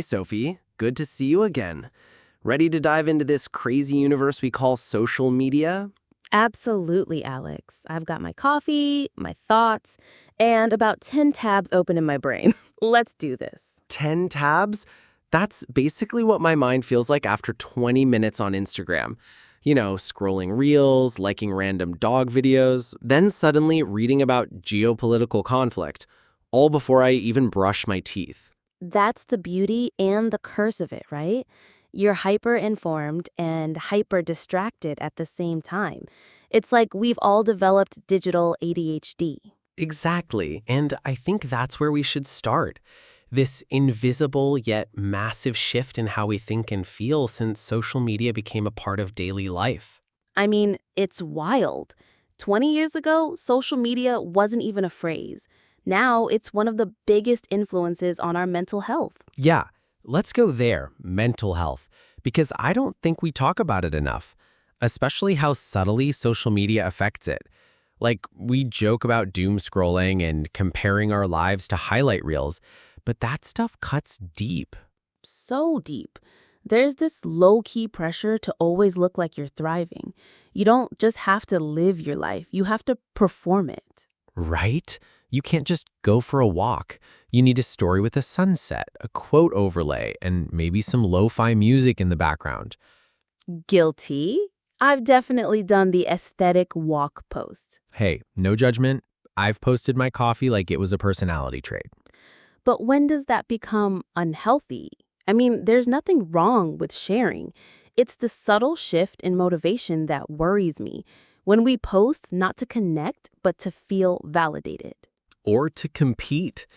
Sophie. Good to see you again. Ready to dive into this crazy universe we call social media? Absolutely, Alex. I've got my coffee, my thoughts, and about 10 tabs open in my brain. Let's do this. 10 tabs? That's basically what my mind feels like after 20 minutes on Instagram. Scrolling reels, liking random dog videos, then suddenly reading about geopolitical conflict, all before I even brush my teeth. That's the beauty and the curse of it, right? You're hyper informed and hyper distracted at the same time. It's like we've all developed digital ADHD. Exactly, and I think that's where we should start. This invisible yet massive shift in how we think and feel since social media became a part of daily life. I mean, it's wild. 20 years ago, social media wasn't even a phrase. Now it's one of the biggest influences on our mental health. Yeah, let's go there, mental health, because I don't think we talk about it enough, especially how subtly social media affects it. Like, we joke about doom scrolling and comparing our lives to highlight reels, but that stuff cuts deep. So deep. There's this low-key pressure to always look like you're thriving. You don't just have to live your life, you have to perform it. Right? You can't just go for a walk. You need a story with a sunset, a quote overlay, and maybe some lo-fi music in the background. Guilty? I've definitely done the aesthetic walk post. Hey, no judgment. I've posted my coffee like it was a personality trait. But when does that become unhealthy? I mean, there's nothing wrong with sharing. It's the subtle shift in motivation that worries me. When we post not to connect, but to feel validated. Or to compete.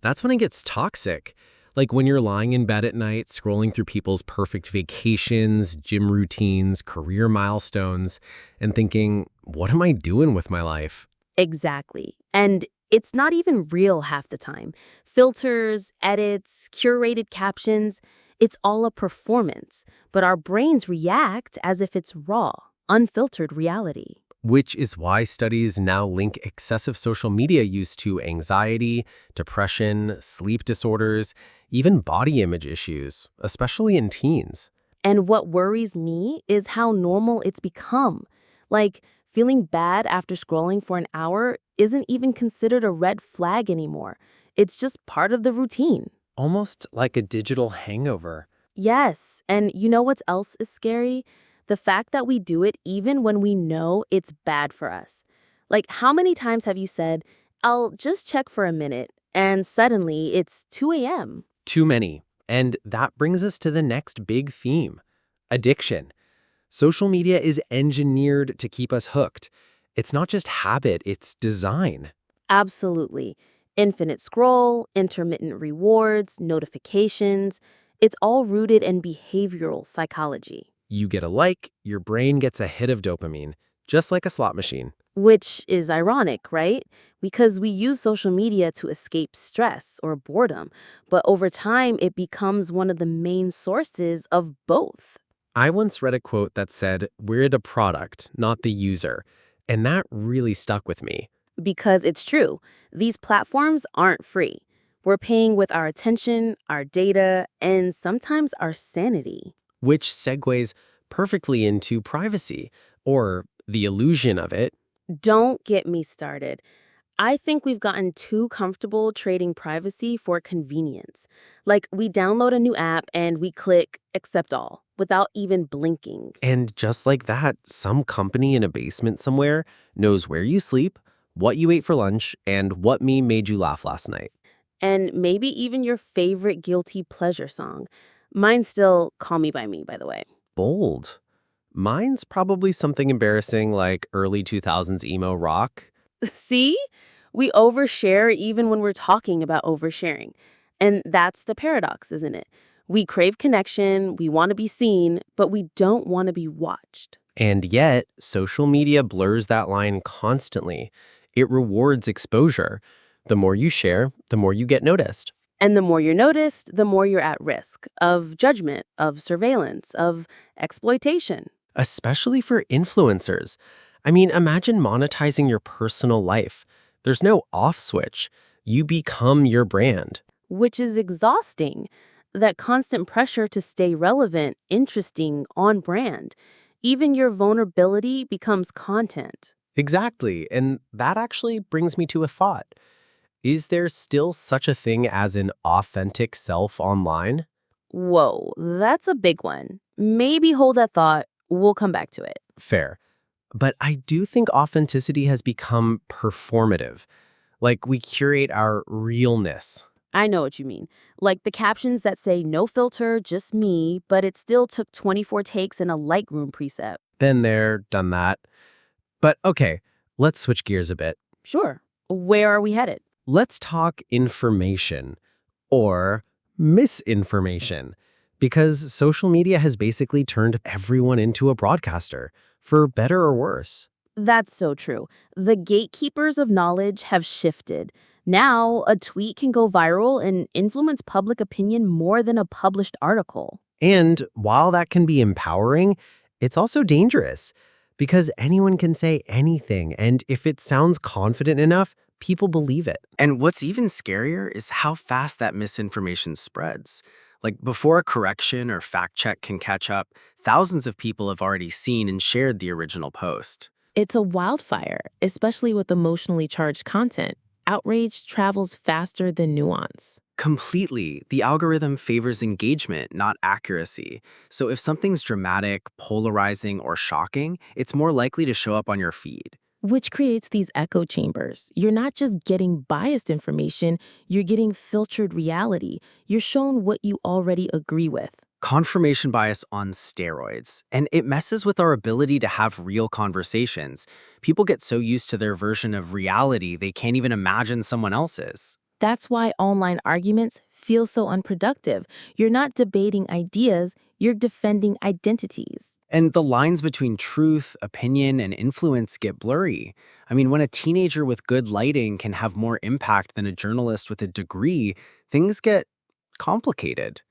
That's when it gets toxic. Like when you're lying in bed at night, scrolling through people's perfect vacations, gym routines, career milestones, and thinking, what am I doing with my life? Exactly. And it's not even real half the time. Filters, edits, curated captions, it's all a performance. But our brains react as if it's raw, unfiltered reality. Which is why studies now link excessive social media use to anxiety, depression, sleep disorders, even body image issues, especially in teens. And what worries me is how normal it's become. Like, feeling bad after scrolling for an hour isn't even considered a red flag anymore. It's just part of the routine. Almost like a digital hangover. Yes, and you know what else is scary? The fact that we do it even when we know it's bad for us. Like, how many times have you said, I'll just check for a minute, and suddenly it's 2 a.m.? Too many. And that brings us to the next big theme, addiction. Social media is engineered to keep us hooked. It's not just habit, it's design. Absolutely. Infinite scroll, intermittent rewards, notifications. It's all rooted in behavioral psychology. You get a like, your brain gets a hit of dopamine, just like a slot machine. Which is ironic, right? Because we use social media to escape stress or boredom, but over time it becomes one of the main sources of both. I once read a quote that said, "We're the product, not the user." And that really stuck with me. Because it's true, these platforms aren't free. We're paying with our attention, our data, and sometimes our sanity. Which segues perfectly into privacy, or the illusion of it. Don't get me started. I think we've gotten too comfortable trading privacy for convenience. Like, we download a new app and we click accept all without even blinking. And just like that, some company in a basement somewhere knows where you sleep, what you ate for lunch, and what meme made you laugh last night. And maybe even your favorite guilty pleasure song. Mine's still Call Me By Me, by the way. Bold. Mine's probably something embarrassing like early 2000s emo rock. See? We overshare even when we're talking about oversharing. And that's the paradox, isn't it? We crave connection, we want to be seen, but we don't want to be watched. And yet, social media blurs that line constantly. It rewards exposure. The more you share, the more you get noticed. And the more you're noticed, the more you're at risk of judgment, of surveillance, of exploitation. Especially for influencers. I mean, imagine monetizing your personal life. There's no off switch. You become your brand. Which is exhausting. that constant pressure to stay relevant, interesting, on brand. Even your vulnerability becomes content. Exactly. And that actually brings me to a thought. Is there still such a thing as an authentic self online? Whoa, that's a big one. Maybe hold that thought. We'll come back to it. Fair. But I do think authenticity has become performative. Like we curate our realness. I know what you mean. Like the captions that say no filter, just me, but it still took 24 takes and a Lightroom preset. Been there, done that. But okay, let's switch gears a bit. Sure. Where are we headed? Let's talk information or misinformation. Because social media has basically turned everyone into a broadcaster, for better or worse. That's so true. The gatekeepers of knowledge have shifted. Now, a tweet can go viral and influence public opinion more than a published article. And while that can be empowering, it's also dangerous because anyone can say anything, and if it sounds confident enough, people believe it. And what's even scarier is how fast that misinformation spreads. Like before a correction or fact check can catch up, thousands of people have already seen and shared the original post. It's a wildfire, especially with emotionally charged content. Outrage travels faster than nuance. Completely. The algorithm favors engagement, not accuracy. So if something's dramatic, polarizing, or shocking, it's more likely to show up on your feed. Which creates these echo chambers. You're not just getting biased information, you're getting filtered reality. You're shown what you already agree with. Confirmation bias on steroids. And it messes with our ability to have real conversations. People get so used to their version of reality, they can't even imagine someone else's. That's why online arguments feel so unproductive. You're not debating ideas, you're defending identities. And the lines between truth, opinion, and influence get blurry. I mean, when a teenager with good lighting can have more impact than a journalist with a degree, things get complicated.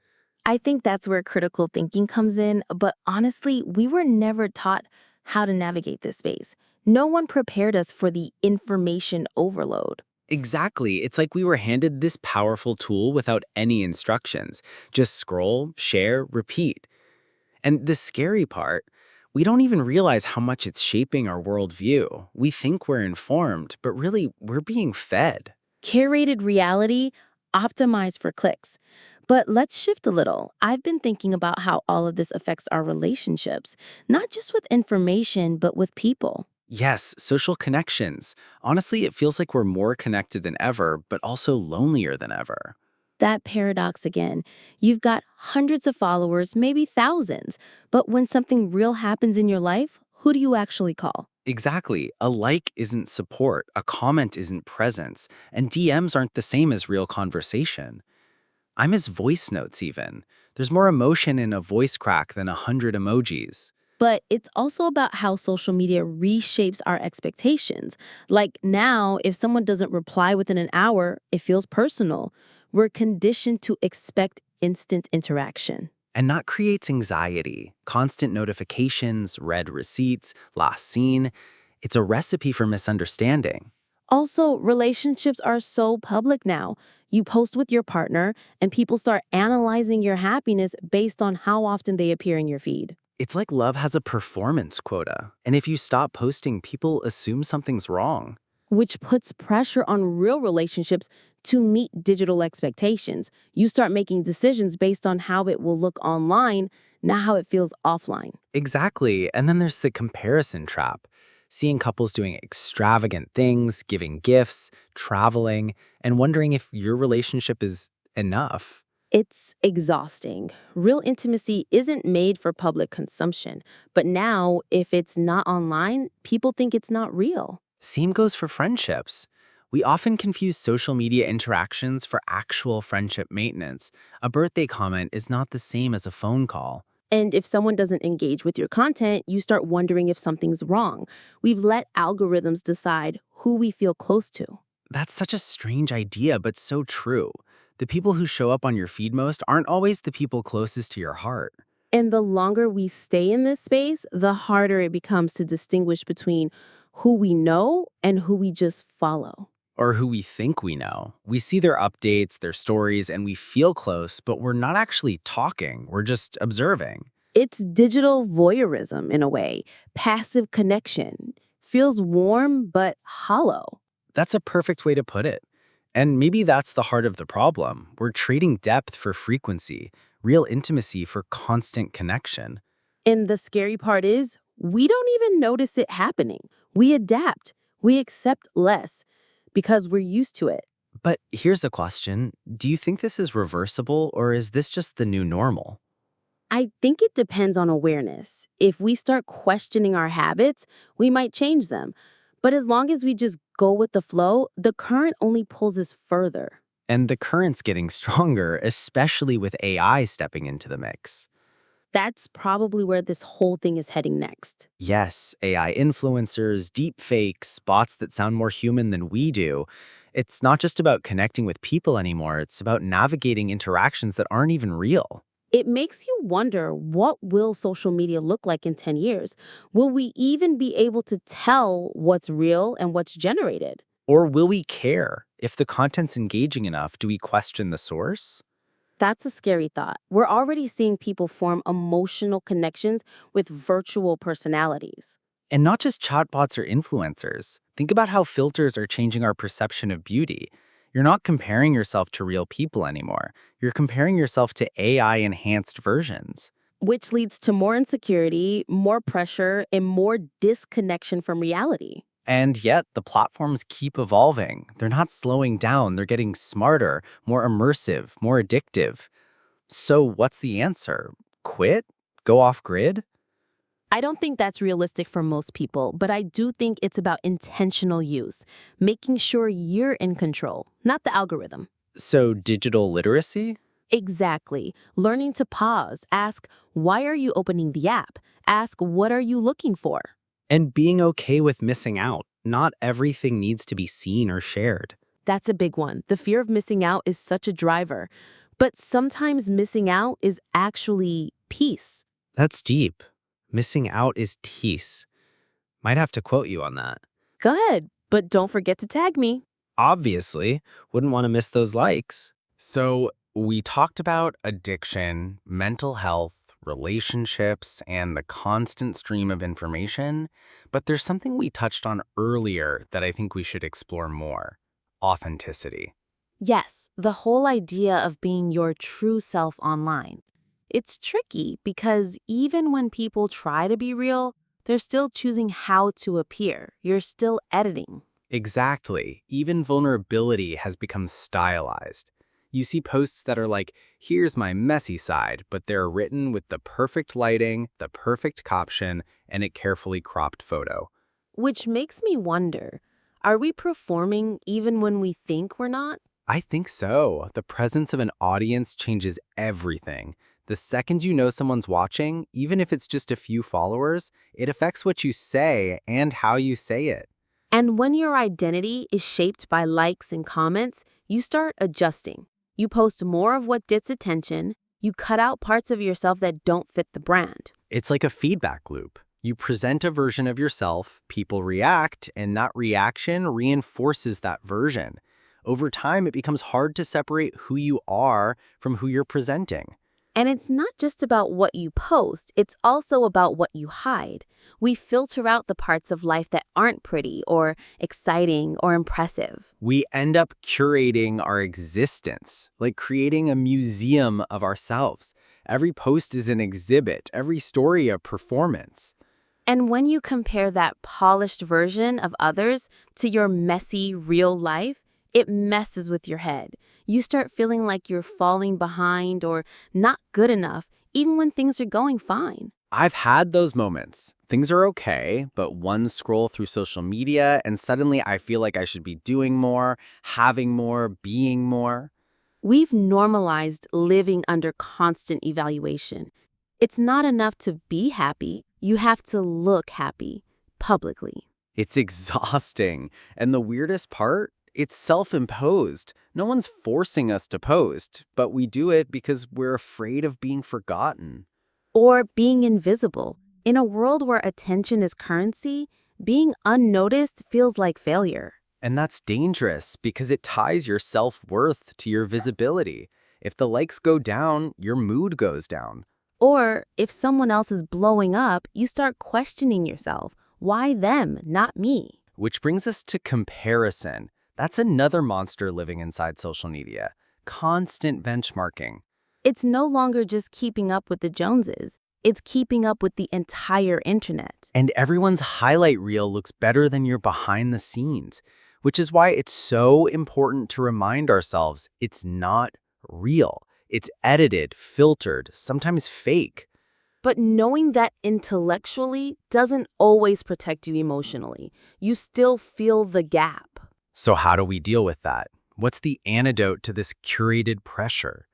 I think that's where critical thinking comes in, but honestly, we were never taught how to navigate this space. No one prepared us for the information overload. Exactly. It's like we were handed this powerful tool without any instructions. Just scroll, share, repeat. And the scary part, we don't even realize how much it's shaping our worldview. We think we're informed, but really, we're being fed. Curated reality, optimized for clicks. But let's shift a little. I've been thinking about how all of this affects our relationships, not just with information, but with people. Yes, social connections. Honestly, it feels like we're more connected than ever, but also lonelier than ever. That paradox again. You've got hundreds of followers, maybe thousands, but when something real happens in your life, who do you actually call? Exactly. A like isn't support, a comment isn't presence, and DMs aren't the same as real conversation. I miss voice notes even. There's more emotion in a voice crack than 100 emojis. But it's also about how social media reshapes our expectations. Like now, if someone doesn't reply within an hour, it feels personal. We're conditioned to expect instant interaction. And that creates anxiety, constant notifications, read receipts, last seen. It's a recipe for misunderstanding. Also, relationships are so public now. You post with your partner, and people start analyzing your happiness based on how often they appear in your feed. It's like love has a performance quota. And if you stop posting, people assume something's wrong. Which puts pressure on real relationships to meet digital expectations. You start making decisions based on how it will look online, not how it feels offline. Exactly. And then there's the comparison trap. Seeing couples doing extravagant things, giving gifts, traveling, and wondering if your relationship is enough. It's exhausting. Real intimacy isn't made for public consumption. But now, if it's not online, people think it's not real. Same goes for friendships. We often confuse social media interactions for actual friendship maintenance. A birthday comment is not the same as a phone call. And if someone doesn't engage with your content, you start wondering if something's wrong. We've let algorithms decide who we feel close to. That's such a strange idea, but so true. The people who show up on your feed most aren't always the people closest to your heart. And the longer we stay in this space, the harder it becomes to distinguish between who we know and who we just follow. Or who we think we know. We see their updates, their stories, and we feel close, but we're not actually talking. We're just observing. It's digital voyeurism in a way, passive connection. Feels warm but hollow. That's a perfect way to put it. And maybe that's the heart of the problem. We're trading depth for frequency, real intimacy for constant connection. And the scary part is, we don't even notice it happening. We adapt. We accept less because we're used to it. But here's the question. Do you think this is reversible, or is this just the new normal? I think it depends on awareness. If we start questioning our habits, we might change them. But as long as we just go with the flow, the current only pulls us further. And the current's getting stronger, especially with AI stepping into the mix. That's probably where this whole thing is heading next. Yes, AI influencers, deep fakes, bots that sound more human than we do. It's not just about connecting with people anymore, it's about navigating interactions that aren't even real. It makes you wonder, what will social media look like in 10 years? Will we even be able to tell what's real and what's generated? Or will we care? If the content's engaging enough, do we question the source? That's a scary thought. We're already seeing people form emotional connections with virtual personalities. And not just chatbots or influencers. Think about how filters are changing our perception of beauty. You're not comparing yourself to real people anymore. You're comparing yourself to AI-enhanced versions. Which leads to more insecurity, more pressure, and more disconnection from reality. And yet, the platforms keep evolving. They're not slowing down. They're getting smarter, more immersive, more addictive. So what's the answer? Quit? Go off grid? I don't think that's realistic for most people, but I do think it's about intentional use, making sure you're in control, not the algorithm. So digital literacy? Exactly. Learning to pause, ask, why are you opening the app? Ask, what are you looking for? And being okay with missing out. Not everything needs to be seen or shared. That's a big one. The fear of missing out is such a driver. But sometimes missing out is actually peace. That's deep. Missing out is tease. Might have to quote you on that. Go ahead, but don't forget to tag me. Obviously, wouldn't want to miss those likes. So we talked about addiction, mental health, relationships, and the constant stream of information, but there's something we touched on earlier that I think we should explore more: authenticity. Yes, the whole idea of being your true self online. It's tricky because even when people try to be real, they're still choosing how to appear. You're still editing. Exactly. Even vulnerability has become stylized. You see posts that are like, here's my messy side, but they're written with the perfect lighting, the perfect caption, and a carefully cropped photo. Which makes me wonder, are we performing even when we think we're not? I think so. The presence of an audience changes everything. The second you know someone's watching, even if it's just a few followers, it affects what you say and how you say it. And when your identity is shaped by likes and comments, you start adjusting. You post more of what gets attention. You cut out parts of yourself that don't fit the brand. It's like a feedback loop. You present a version of yourself, people react, and that reaction reinforces that version. Over time, it becomes hard to separate who you are from who you're presenting. And it's not just about what you post, it's also about what you hide. We filter out the parts of life that aren't pretty or exciting or impressive. We end up curating our existence, like creating a museum of ourselves. Every post is an exhibit, every story a performance. And when you compare that polished version of others to your messy, real life, it messes with your head. You start feeling like you're falling behind or not good enough, even when things are going fine. I've had those moments. Things are okay, but one scroll through social media and suddenly I feel like I should be doing more, having more, being more. We've normalized living under constant evaluation. It's not enough to be happy. You have to look happy, publicly. It's exhausting. And the weirdest part? It's self-imposed. No one's forcing us to post, but we do it because we're afraid of being forgotten. Or being invisible. In a world where attention is currency, being unnoticed feels like failure. And that's dangerous because it ties your self-worth to your visibility. If the likes go down, your mood goes down. Or if someone else is blowing up, you start questioning yourself. Why them, not me? Which brings us to comparison. That's another monster living inside social media. Constant benchmarking. It's no longer just keeping up with the Joneses. It's keeping up with the entire internet. And everyone's highlight reel looks better than your behind the scenes, which is why it's so important to remind ourselves it's not real. It's edited, filtered, sometimes fake. But knowing that intellectually doesn't always protect you emotionally. You still feel the gap. So how do we deal with that? What's the antidote to this curated pressure?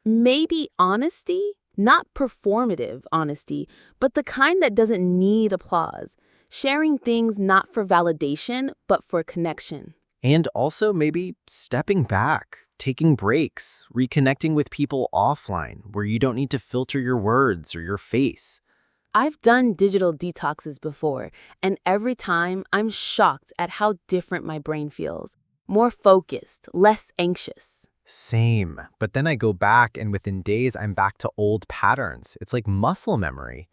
Maybe honesty, not performative honesty, but the kind that doesn't need applause. Sharing things not for validation, but for connection. And also maybe stepping back, taking breaks, reconnecting with people offline where you don't need to filter your words or your face. I've done digital detoxes before, and every time I'm shocked at how different my brain feels. More focused, less anxious. Same. But then I go back and within days I'm back to old patterns. It's like muscle memory.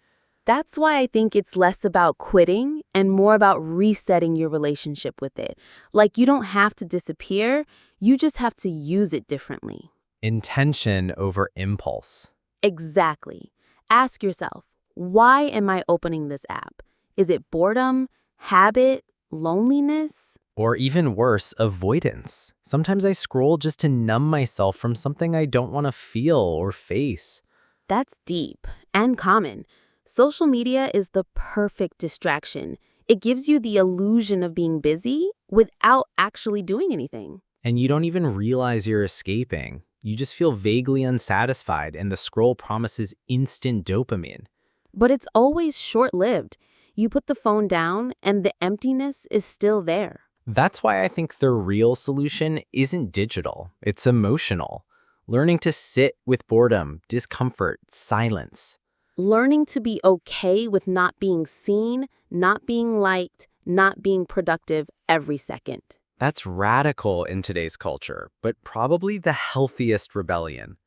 That's why I think it's less about quitting and more about resetting your relationship with it. Like you don't have to disappear, you just have to use it differently. Intention over impulse. Exactly. Ask yourself, why am I opening this app? Is it boredom, habit, loneliness? Or even worse, avoidance. Sometimes I scroll just to numb myself from something I don't want to feel or face. That's deep and common. Social media is the perfect distraction. It gives you the illusion of being busy without actually doing anything. And you don't even realize you're escaping. You just feel vaguely unsatisfied, and the scroll promises instant dopamine. But it's always short-lived. You put the phone down and the emptiness is still there. That's why I think the real solution isn't digital, it's emotional. Learning to sit with boredom, discomfort, silence. Learning to be okay with not being seen, not being liked, not being productive every second. That's radical in today's culture, but probably the healthiest rebellion.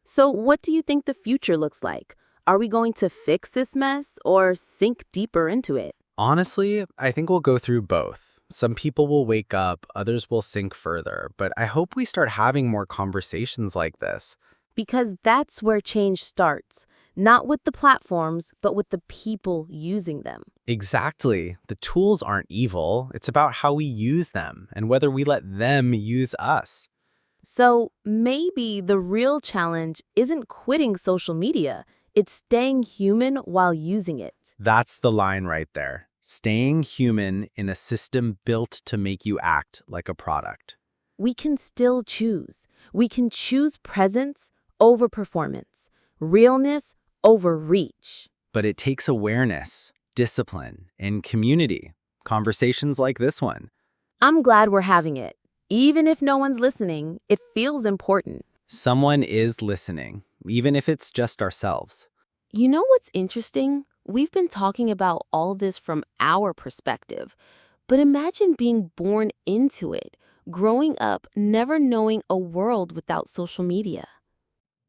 So what do you think the future looks like? Are we going to fix this mess or sink deeper into it? Honestly, I think we'll go through both. Some people will wake up, others will sink further, but I hope we start having more conversations like this. Because that's where change starts, not with the platforms, but with the people using them. Exactly. The tools aren't evil. It's about how we use them and whether we let them use us. So maybe the real challenge isn't quitting social media, it's staying human while using it. That's the line right there. Staying human in a system built to make you act like a product. We can still choose. We can choose presence over performance, realness over reach. But it takes awareness, discipline, and community. Conversations like this one. I'm glad we're having it. Even if no one's listening, it feels important. Someone is listening, even if it's just ourselves. You know what's interesting? We've been talking about all this from our perspective, but imagine being born into it, growing up never knowing a world without social media.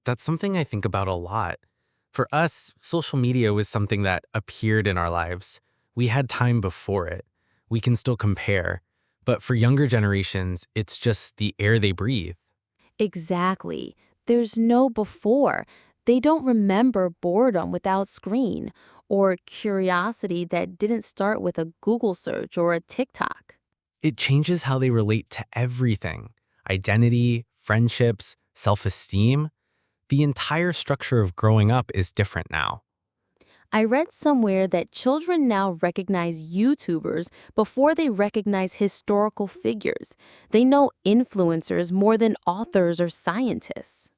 That's something I think about a lot. For us, social media was something that appeared in our lives. We had time before it. We can still compare. But for younger generations, it's just the air they breathe. Exactly. There's no before. They don't remember boredom without screen or curiosity that didn't start with a Google search or a TikTok. It changes how they relate to everything: identity, friendships, self-esteem. The entire structure of growing up is different now. I read somewhere that children now recognize YouTubers before they recognize historical figures. They know influencers more than authors or scientists.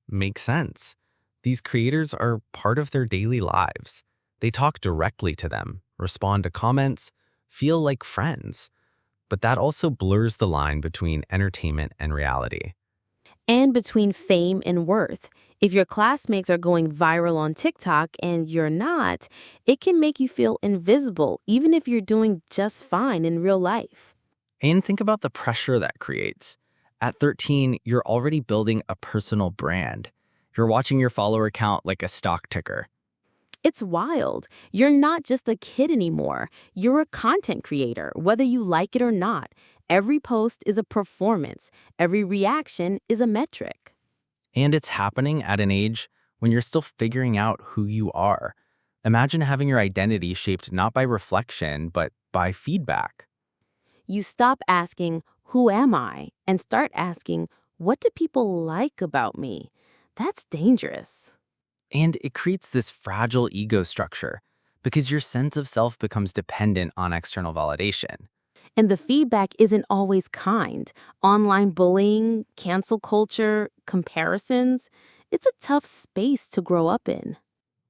Makes sense. These creators are part of their daily lives. They talk directly to them, respond to comments, feel like friends. But that also blurs the line between entertainment and reality. And between fame and worth. If your classmates are going viral on TikTok and you're not, it can make you feel invisible even if you're doing just fine in real life. And think about the pressure that creates. At 13, you're already building a personal brand. You're watching your follower count like a stock ticker. It's wild. You're not just a kid anymore. You're a content creator, whether you like it or not. Every post is a performance. Every reaction is a metric. And it's happening at an age when you're still figuring out who you are. Imagine having your identity shaped not by reflection, but by feedback. You stop asking, "Who am I?" and start asking, "What do people like about me?" That's dangerous. And it creates this fragile ego structure because your sense of self becomes dependent on external validation. And the feedback isn't always kind. Online bullying, cancel culture, comparisons, it's a tough space to grow up in.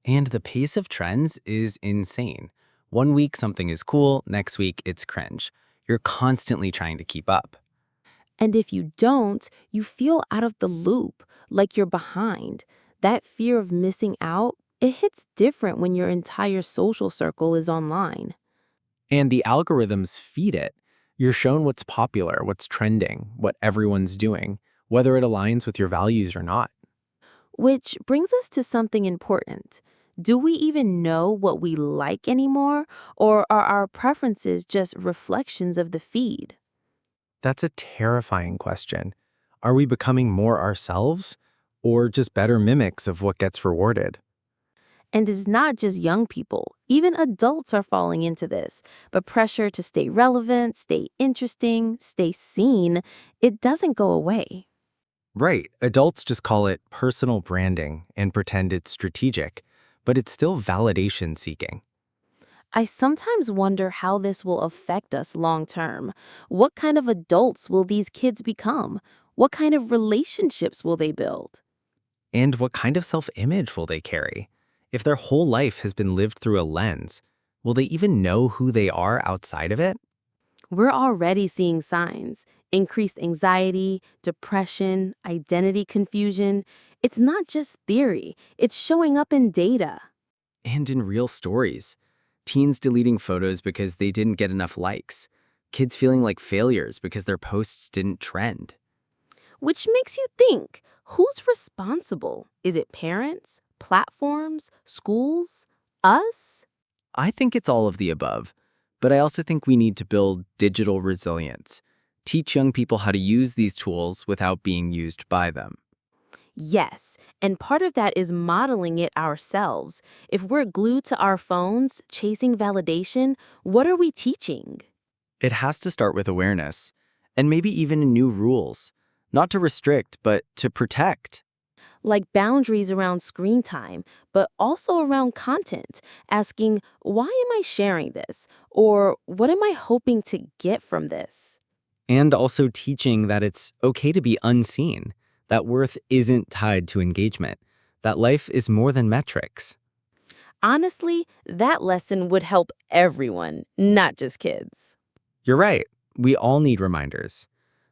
And the pace of trends is insane. One week something is cool, next week it's cringe. You're constantly trying to keep up. And if you don't, you feel out of the loop, like you're behind. That fear of missing out, it hits different when your entire social circle is online. And the algorithms feed it. You're shown what's popular, what's trending, what everyone's doing, whether it aligns with your values or not. Which brings us to something important. Do we even know what we like anymore, or are our preferences just reflections of the feed? That's a terrifying question. Are we becoming more ourselves, or just better mimics of what gets rewarded? And it's not just young people. Even adults are falling into this. But pressure to stay relevant, stay interesting, stay seen, it doesn't go away. Right. Adults just call it personal branding and pretend it's strategic, but it's still validation seeking. I sometimes wonder how this will affect us long term. What kind of adults will these kids become? What kind of relationships will they build? And what kind of self-image will they carry? If their whole life has been lived through a lens, will they even know who they are outside of it? We're already seeing signs: increased anxiety, depression, identity confusion. It's not just theory, it's showing up in data. And in real stories. Teens deleting photos because they didn't get enough likes. Kids feeling like failures because their posts didn't trend. Which makes you think, who's responsible? Is it parents, platforms, schools, us? I think it's all of the above, but I also think we need to build digital resilience. Teach young people how to use these tools without being used by them. Yes, and part of that is modeling it ourselves. If we're glued to our phones, chasing validation, what are we teaching? It has to start with awareness, and maybe even new rules. Not to restrict, but to protect. Like boundaries around screen time, but also around content, asking, why am I sharing this? Or what am I hoping to get from this? And also teaching that it's okay to be unseen, that worth isn't tied to engagement, that life is more than metrics. Honestly, that lesson would help everyone, not just kids. You're right, we all need reminders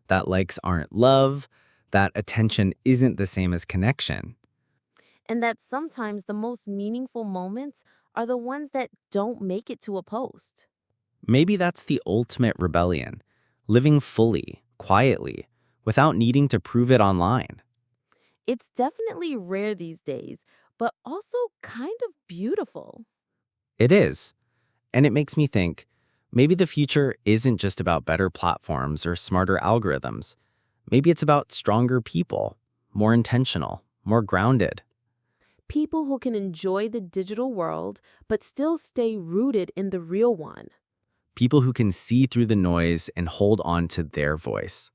that likes aren't love, that attention isn't the same as connection. And that sometimes the most meaningful moments are the ones that don't make it to a post. Maybe that's the ultimate rebellion, living fully, quietly, without needing to prove it online. It's definitely rare these days, but also kind of beautiful. It is. And it makes me think, maybe the future isn't just about better platforms or smarter algorithms. Maybe it's about stronger people, more intentional, more grounded. People who can enjoy the digital world, but still stay rooted in the real one. People who can see through the noise and hold on to their voice.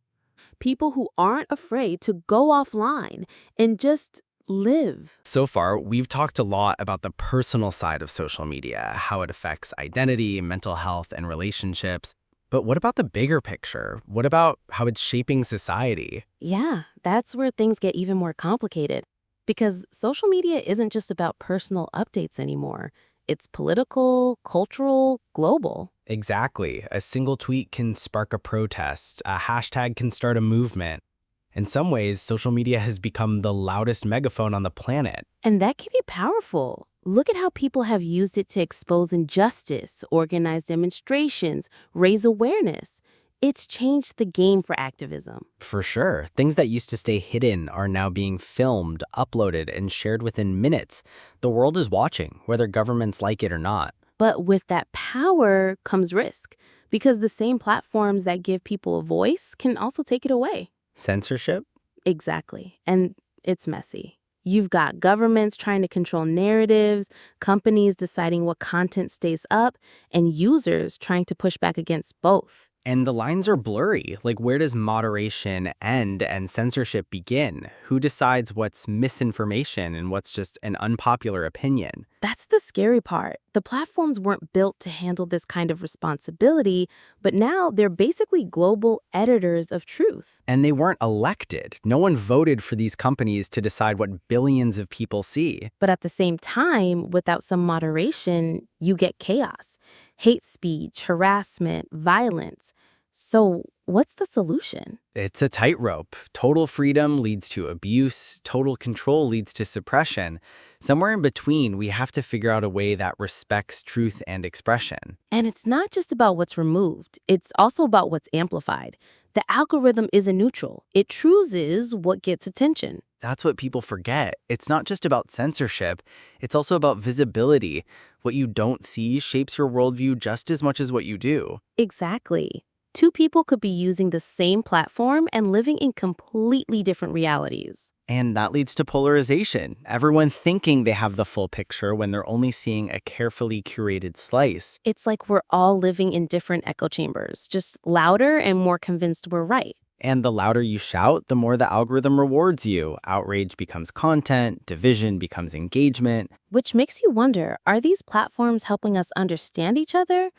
People who aren't afraid to go offline and just live. So far, we've talked a lot about the personal side of social media, how it affects identity, mental health, and relationships. But what about the bigger picture? What about how it's shaping society? Yeah, that's where things get even more complicated. Because social media isn't just about personal updates anymore. It's political, cultural, global. Exactly. A single tweet can spark a protest. A hashtag can start a movement. In some ways, social media has become the loudest megaphone on the planet. And that can be powerful. Look at how people have used it to expose injustice, organize demonstrations, raise awareness. It's changed the game for activism. For sure. Things that used to stay hidden are now being filmed, uploaded, and shared within minutes. The world is watching, whether governments like it or not. But with that power comes risk, because the same platforms that give people a voice can also take it away. Censorship? Exactly. And it's messy. You've got governments trying to control narratives, companies deciding what content stays up, and users trying to push back against both. And the lines are blurry. Like, where does moderation end and censorship begin? Who decides what's misinformation and what's just an unpopular opinion? That's the scary part. The platforms weren't built to handle this kind of responsibility, but now they're basically global editors of truth. And they weren't elected. No one voted for these companies to decide what billions of people see. But at the same time, without some moderation, you get chaos, hate speech, harassment, violence. So what's the solution? It's a tightrope. Total freedom leads to abuse. Total control leads to suppression. Somewhere in between, we have to figure out a way that respects truth and expression. And it's not just about what's removed, it's also about what's amplified. The algorithm isn't neutral. It chooses what gets attention. That's what people forget. It's not just about censorship. It's also about visibility. What you don't see shapes your worldview just as much as what you do. Exactly. Two people could be using the same platform and living in completely different realities. And that leads to polarization. Everyone thinking they have the full picture when they're only seeing a carefully curated slice. It's like we're all living in different echo chambers, just louder and more convinced we're right. And the louder you shout, the more the algorithm rewards you. Outrage becomes content, division becomes engagement. Which makes you wonder, are these platforms helping us understand each other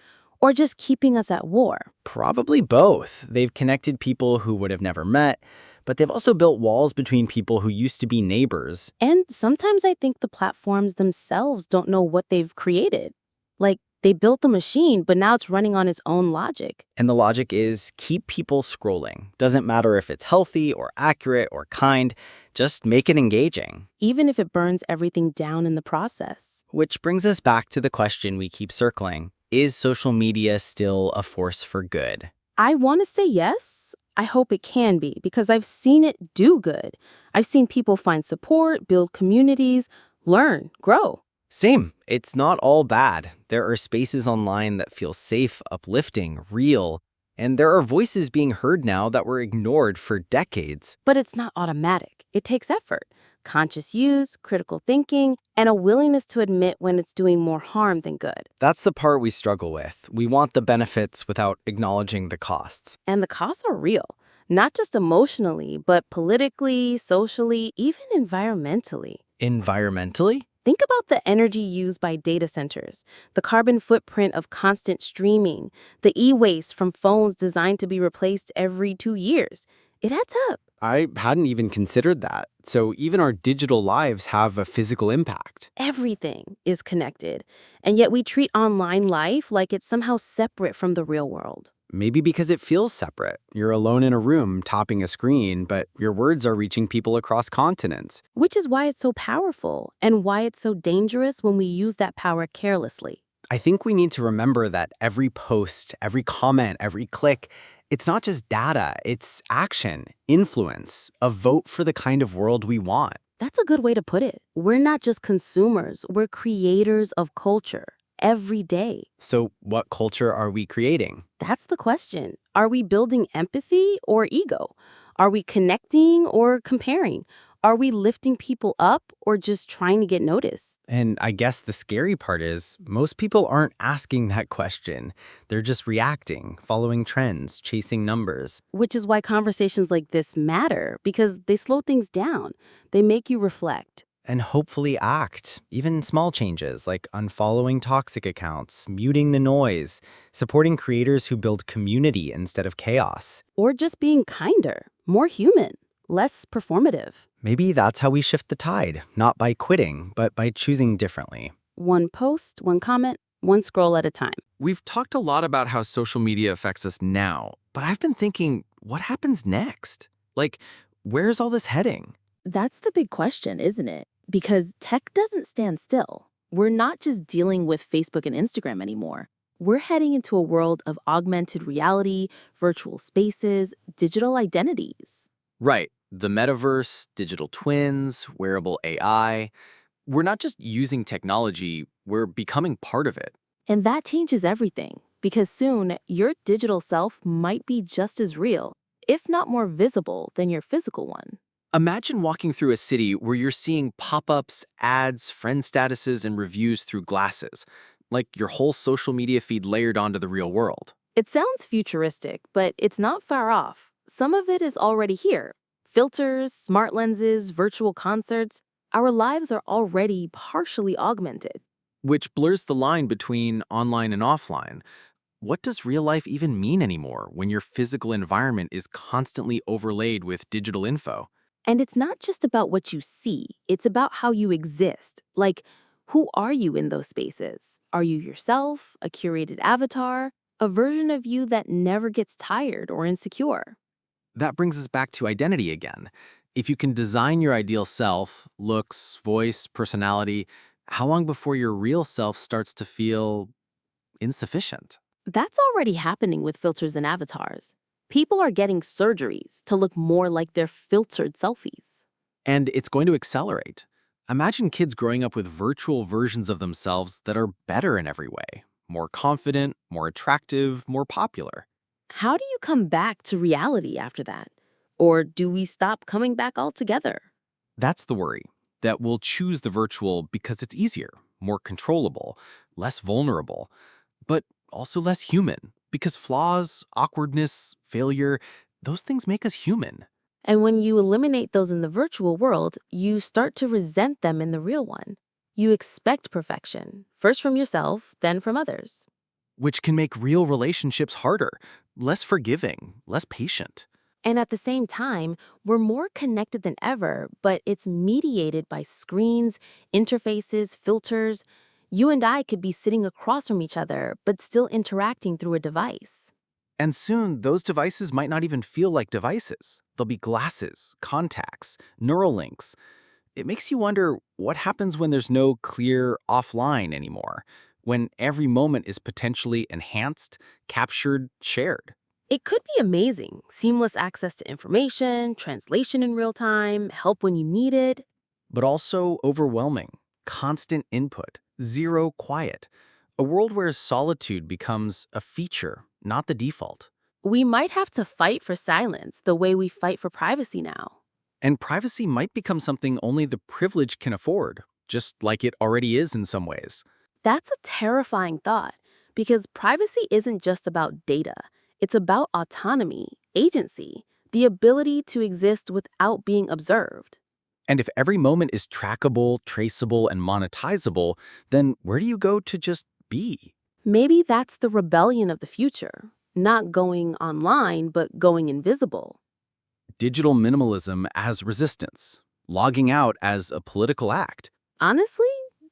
or just keeping us at war? Probably both. They've connected people who would have never met, but they've also built walls between people who used to be neighbors. And sometimes I think the platforms themselves don't know what they've created. Like, they built the machine, but now it's running on its own logic. And the logic is keep people scrolling. Doesn't matter if it's healthy or accurate or kind, just make it engaging. Even if it burns everything down in the process. Which brings us back to the question we keep circling. Is social media still a force for good? I want to say yes. I hope it can be, because I've seen it do good. I've seen people find support, build communities, learn, grow. Same. It's not all bad. There are spaces online that feel safe, uplifting, real, and there are voices being heard now that were ignored for decades. But it's not automatic. It takes effort, conscious use, critical thinking, and a willingness to admit when it's doing more harm than good. That's the part we struggle with. We want the benefits without acknowledging the costs. And the costs are real, not just emotionally, but politically, socially, even environmentally. Environmentally? Think about the energy used by data centers, the carbon footprint of constant streaming, the e-waste from phones designed to be replaced every 2 years. It adds up. I hadn't even considered that. So even our digital lives have a physical impact. Everything is connected, and yet we treat online life like it's somehow separate from the real world. Maybe because it feels separate. You're alone in a room tapping a screen, but your words are reaching people across continents. Which is why it's so powerful and why it's so dangerous when we use that power carelessly. I think we need to remember that every post, every comment, every click, it's not just data, it's action, influence, a vote for the kind of world we want. That's a good way to put it. We're not just consumers, we're creators of culture every day. So what culture are we creating? That's the question. Are we building empathy or ego? Are we connecting or comparing? Are we lifting people up or just trying to get noticed? And I guess the scary part is most people aren't asking that question. They're just reacting, following trends, chasing numbers. Which is why conversations like this matter, because they slow things down. They make you reflect. And hopefully act. Even small changes like unfollowing toxic accounts, muting the noise, supporting creators who build community instead of chaos. Or just being kinder, more human, less performative. Maybe that's how we shift the tide, not by quitting, but by choosing differently. One post, one comment, one scroll at a time. We've talked a lot about how social media affects us now, but I've been thinking, what happens next? Like, where's all this heading? That's the big question, isn't it? Because tech doesn't stand still. We're not just dealing with Facebook and Instagram anymore. We're heading into a world of augmented reality, virtual spaces, digital identities. Right. The metaverse, digital twins, wearable AI. We're not just using technology, we're becoming part of it. And that changes everything, because soon your digital self might be just as real, if not more visible than your physical one. Imagine walking through a city where you're seeing pop-ups, ads, friend statuses, and reviews through glasses, like your whole social media feed layered onto the real world. It sounds futuristic, but it's not far off. Some of it is already here. Filters, smart lenses, virtual concerts. Our lives are already partially augmented. Which blurs the line between online and offline. What does real life even mean anymore when your physical environment is constantly overlaid with digital info? And it's not just about what you see, it's about how you exist. Like, who are you in those spaces? Are you yourself, a curated avatar, a version of you that never gets tired or insecure? That brings us back to identity again. If you can design your ideal self, looks, voice, personality, how long before your real self starts to feel insufficient? That's already happening with filters and avatars. People are getting surgeries to look more like their filtered selfies. And it's going to accelerate. Imagine kids growing up with virtual versions of themselves that are better in every way, more confident, more attractive, more popular. How do you come back to reality after that? Or do we stop coming back altogether? That's the worry, that we'll choose the virtual because it's easier, more controllable, less vulnerable, but also less human, because flaws, awkwardness, failure, those things make us human. And when you eliminate those in the virtual world, you start to resent them in the real one. You expect perfection, first from yourself, then from others. Which can make real relationships harder, less forgiving, less patient. And at the same time, we're more connected than ever, but it's mediated by screens, interfaces, filters. You and I could be sitting across from each other, but still interacting through a device. And soon, those devices might not even feel like devices. They'll be glasses, contacts, neural links. It makes you wonder what happens when there's no clear offline anymore, when every moment is potentially enhanced, captured, shared. It could be amazing. Seamless access to information, translation in real time, help when you need it. But also overwhelming, constant input, zero quiet. A world where solitude becomes a feature, not the default. We might have to fight for silence the way we fight for privacy now. And privacy might become something only the privileged can afford, just like it already is in some ways. That's a terrifying thought, because privacy isn't just about data. It's about autonomy, agency, the ability to exist without being observed. And if every moment is trackable, traceable, and monetizable, then where do you go to just be? Maybe that's the rebellion of the future, not going online, but going invisible. Digital minimalism as resistance, logging out as a political act. Honestly,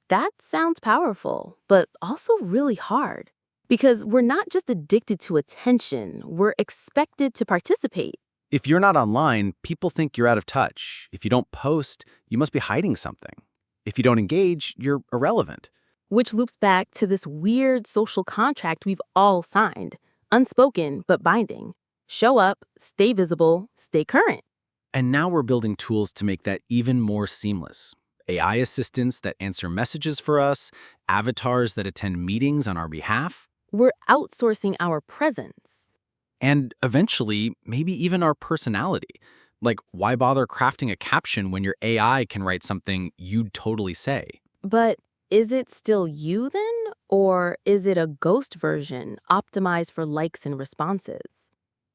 that sounds powerful, but also really hard. Because we're not just addicted to attention, we're expected to participate. If you're not online, people think you're out of touch. If you don't post, you must be hiding something. If you don't engage, you're irrelevant. Which loops back to this weird social contract we've all signed, unspoken but binding. Show up, stay visible, stay current. And now we're building tools to make that even more seamless. AI assistants that answer messages for us, avatars that attend meetings on our behalf. We're outsourcing our presence. And eventually, maybe even our personality. Like, why bother crafting a caption when your AI can write something you'd totally say? But is it still you then? Or is it a ghost version optimized for likes and responses?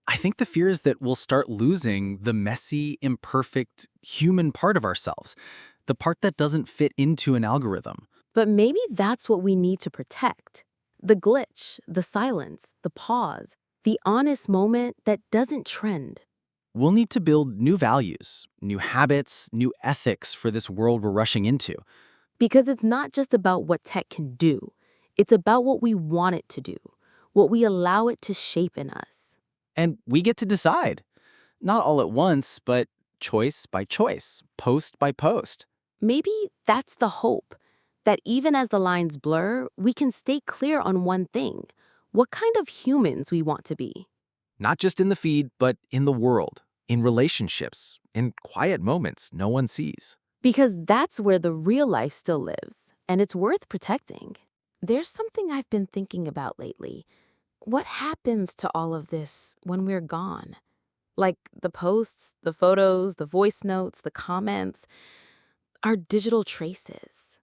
I think the fear is that we'll start losing the messy, imperfect, human part of ourselves, the part that doesn't fit into an algorithm. But maybe that's what we need to protect. The glitch, the silence, the pause, the honest moment that doesn't trend. We'll need to build new values, new habits, new ethics for this world we're rushing into. Because it's not just about what tech can do. It's about what we want it to do, what we allow it to shape in us. And we get to decide. Not all at once, but choice by choice, post by post. Maybe that's the hope, that even as the lines blur, we can stay clear on one thing. what kind of humans we want to be. Not just in the feed, but in the world, in relationships, in quiet moments no one sees. Because that's where the real life still lives, and it's worth protecting. There's something I've been thinking about lately. What happens to all of this when we're gone? Like the posts, the photos, the voice notes, the comments, our digital traces.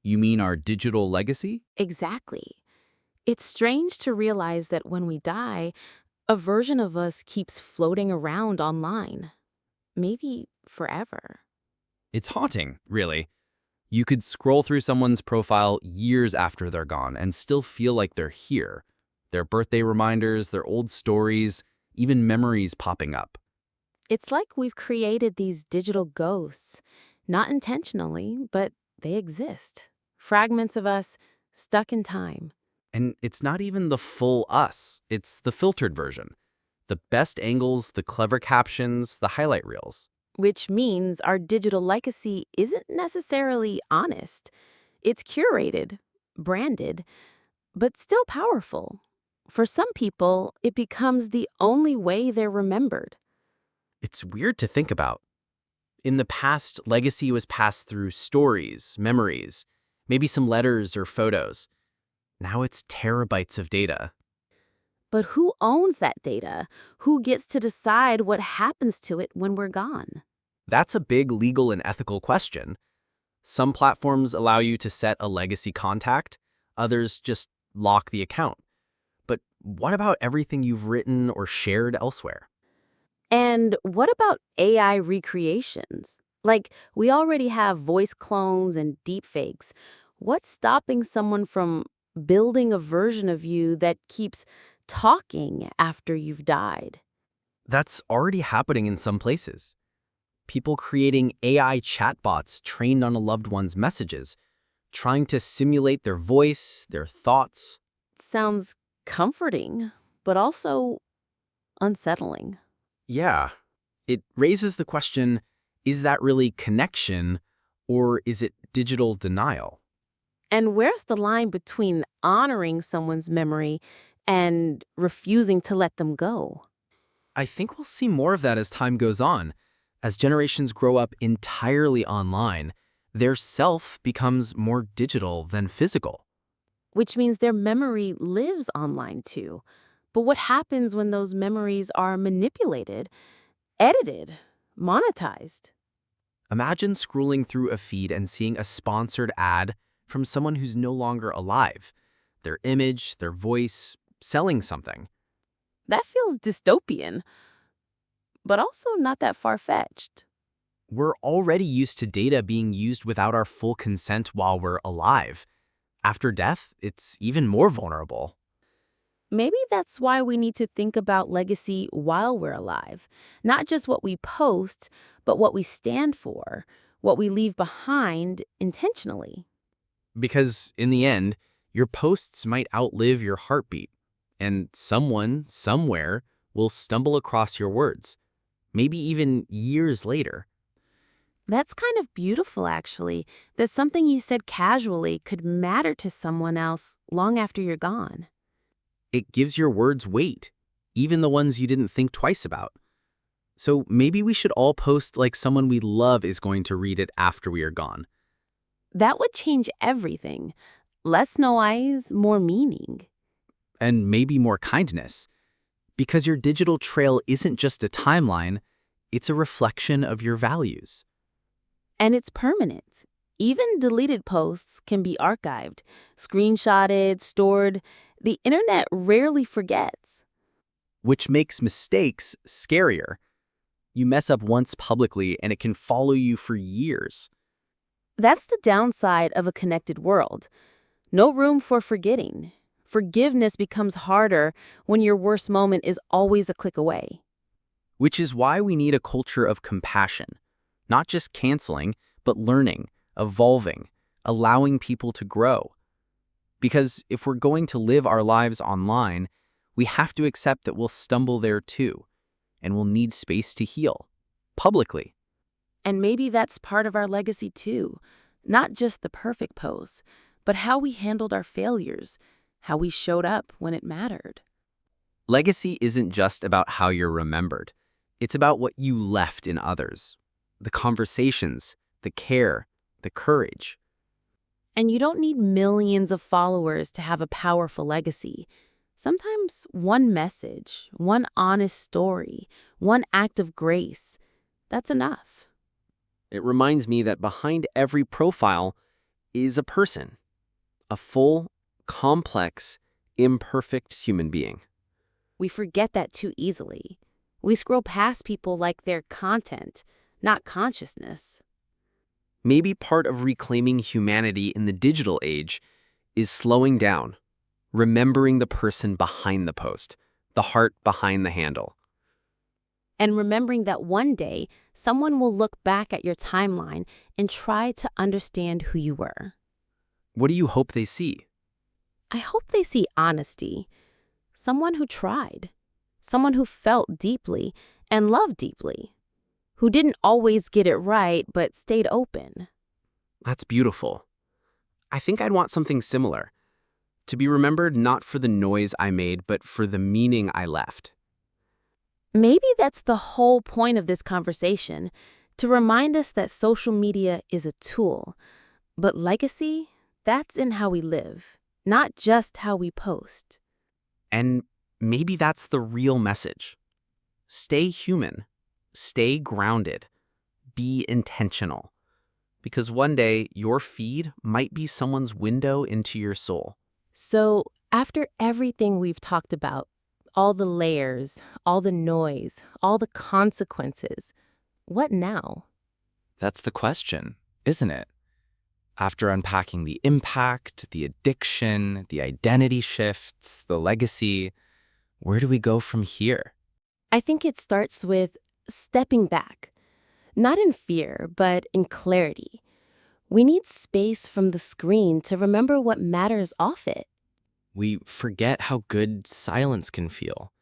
You mean our digital legacy? Exactly. It's strange to realize that when we die, a version of us keeps floating around online. Maybe forever. It's haunting, really. You could scroll through someone's profile years after they're gone and still feel like they're here. Their birthday reminders, their old stories, even memories popping up. It's like we've created these digital ghosts, not intentionally, but they exist. Fragments of us stuck in time. And it's not even the full us, it's the filtered version. The best angles, the clever captions, the highlight reels. Which means our digital legacy isn't necessarily honest. It's curated, branded, but still powerful. For some people, it becomes the only way they're remembered. It's weird to think about. In the past, legacy was passed through stories, memories, maybe some letters or photos. Now it's terabytes of data. But who owns that data? Who gets to decide what happens to it when we're gone? That's a big legal and ethical question. Some platforms allow you to set a legacy contact, others just lock the account. But what about everything you've written or shared elsewhere? And what about AI recreations? Like, we already have voice clones and deepfakes. What's stopping someone from building a version of you that keeps talking after you've died? That's already happening in some places. People creating AI chatbots trained on a loved one's messages, trying to simulate their voice, their thoughts. Sounds comforting, but also unsettling. Yeah, it raises the question, is that really connection or is it digital denial? And where's the line between honoring someone's memory and refusing to let them go? I think we'll see more of that as time goes on. As generations grow up entirely online, their self becomes more digital than physical. Which means their memory lives online too. But what happens when those memories are manipulated, edited, monetized? Imagine scrolling through a feed and seeing a sponsored ad from someone who's no longer alive. Their image, their voice, selling something. That feels dystopian, but also not that far-fetched. We're already used to data being used without our full consent while we're alive. After death, it's even more vulnerable. Maybe that's why we need to think about legacy while we're alive. Not just what we post, but what we stand for, what we leave behind intentionally. Because in the end, your posts might outlive your heartbeat, and someone, somewhere, will stumble across your words, maybe even years later. That's kind of beautiful, actually, that something you said casually could matter to someone else long after you're gone. It gives your words weight, even the ones you didn't think twice about. So maybe we should all post like someone we love is going to read it after we are gone. That would change everything. Less noise, more meaning. And maybe more kindness. Because your digital trail isn't just a timeline, it's a reflection of your values. And it's permanent. Even deleted posts can be archived, screenshotted, stored. The internet rarely forgets. Which makes mistakes scarier. You mess up once publicly and it can follow you for years. That's the downside of a connected world. No room for forgetting. Forgiveness becomes harder when your worst moment is always a click away. Which is why we need a culture of compassion. Not just canceling, but learning, evolving, allowing people to grow. Because if we're going to live our lives online, we have to accept that we'll stumble there too, and we'll need space to heal, publicly. And maybe that's part of our legacy too. Not just the perfect pose, but how we handled our failures, how we showed up when it mattered. Legacy isn't just about how you're remembered. It's about what you left in others. The conversations, the care, the courage. And you don't need millions of followers to have a powerful legacy. Sometimes one message, one honest story, one act of grace, that's enough. It reminds me that behind every profile is a person, a full, complex, imperfect human being. We forget that too easily. We scroll past people like they're content, not consciousness. Maybe part of reclaiming humanity in the digital age is slowing down, remembering the person behind the post, the heart behind the handle. And remembering that one day, someone will look back at your timeline and try to understand who you were. What do you hope they see? I hope they see honesty. Someone who tried. Someone who felt deeply and loved deeply. Who didn't always get it right, but stayed open. That's beautiful. I think I'd want something similar. To be remembered not for the noise I made, but for the meaning I left. Maybe that's the whole point of this conversation, to remind us that social media is a tool, but legacy, that's in how we live, not just how we post. And maybe that's the real message. Stay human. Stay grounded. Be intentional. Because one day, your feed might be someone's window into your soul. So, after everything we've talked about, all the layers, all the noise, all the consequences, what now? That's the question, isn't it? After unpacking the impact, the addiction, the identity shifts, the legacy, where do we go from here? I think it starts with stepping back, not in fear, but in clarity. We need space from the screen to remember what matters off it. We forget how good silence can feel,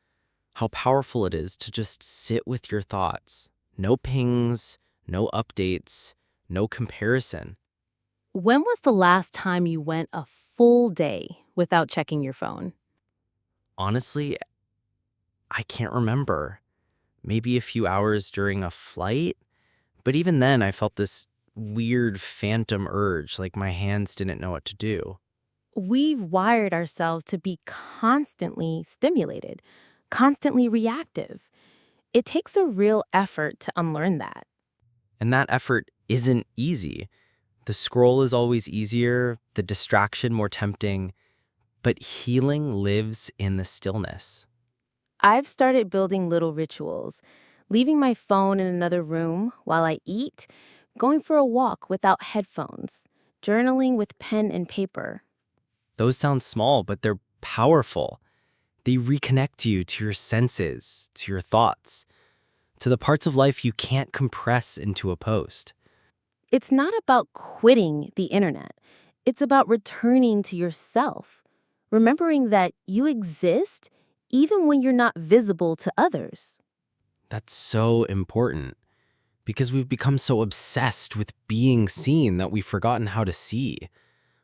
how powerful it is to just sit with your thoughts. No pings, no updates, no comparison. When was the last time you went a full day without checking your phone? Honestly, I can't remember. Maybe a few hours during a flight, but even then I felt this weird phantom urge, like my hands didn't know what to do. We've wired ourselves to be constantly stimulated, constantly reactive. It takes a real effort to unlearn that. And that effort isn't easy. The scroll is always easier, the distraction more tempting, but healing lives in the stillness. I've started building little rituals, leaving my phone in another room while I eat, going for a walk without headphones, journaling with pen and paper. Those sound small, but they're powerful. They reconnect you to your senses, to your thoughts, to the parts of life you can't compress into a post. It's not about quitting the internet. It's about returning to yourself, remembering that you exist even when you're not visible to others. That's so important because we've become so obsessed with being seen that we've forgotten how to see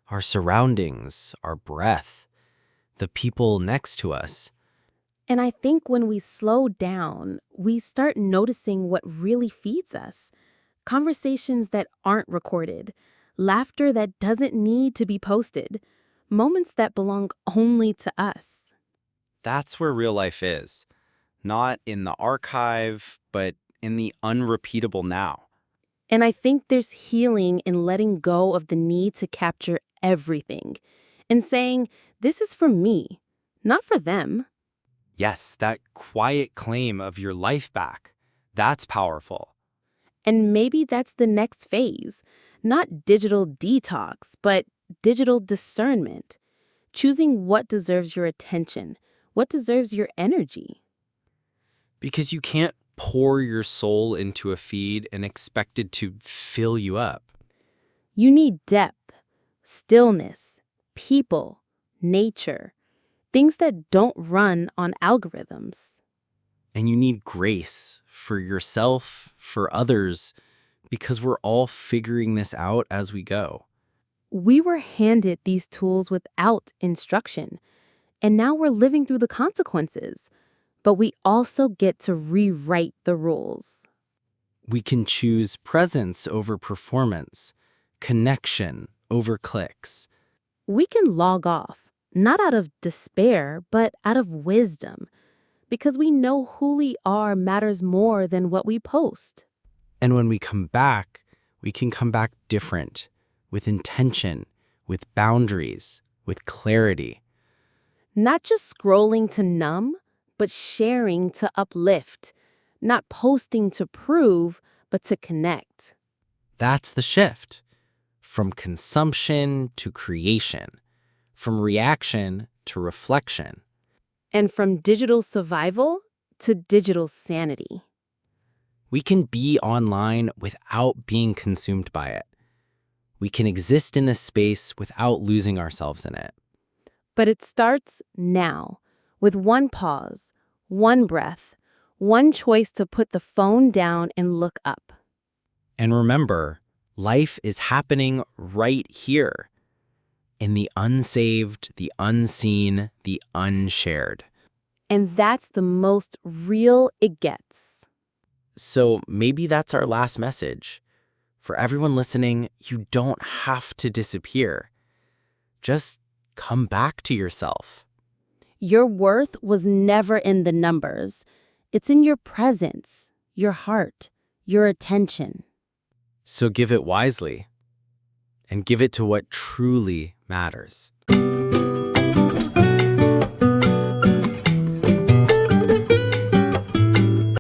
our surroundings, our breath, the people next to us. And I think when we slow down, we start noticing what really feeds us. Conversations that aren't recorded, laughter that doesn't need to be posted, moments that belong only to us. That's where real life is. Not in the archive, but in the unrepeatable now. And I think there's healing in letting go of the need to capture everything and saying, this is for me, not for them. Yes, that quiet claim of your life back. That's powerful. And maybe that's the next phase, not digital detox, but digital discernment, choosing what deserves your attention, what deserves your energy. Because you can't pour your soul into a feed and expect it to fill you up. You need depth, stillness, people, nature, things that don't run on algorithms. And you need grace for yourself, for others, because we're all figuring this out as we go. We were handed these tools without instruction, and now we're living through the consequences. But we also get to rewrite the rules. We can choose presence over performance, connection over clicks. We can log off, not out of despair, but out of wisdom, because we know who we are matters more than what we post. And when we come back, we can come back different, with intention, with boundaries, with clarity. Not just scrolling to numb, but sharing to uplift. Not posting to prove, but to connect. That's the shift. From consumption to creation. From reaction to reflection. And from digital survival to digital sanity. We can be online without being consumed by it. We can exist in this space without losing ourselves in it. But it starts now, with one pause, one breath, one choice to put the phone down and look up. And remember, life is happening right here. In the unsaved, the unseen, the unshared. And that's the most real it gets. So maybe that's our last message. For everyone listening, you don't have to disappear. Just come back to yourself. Your worth was never in the numbers. It's in your presence, your heart, your attention. So give it wisely. And give it to what truly matters.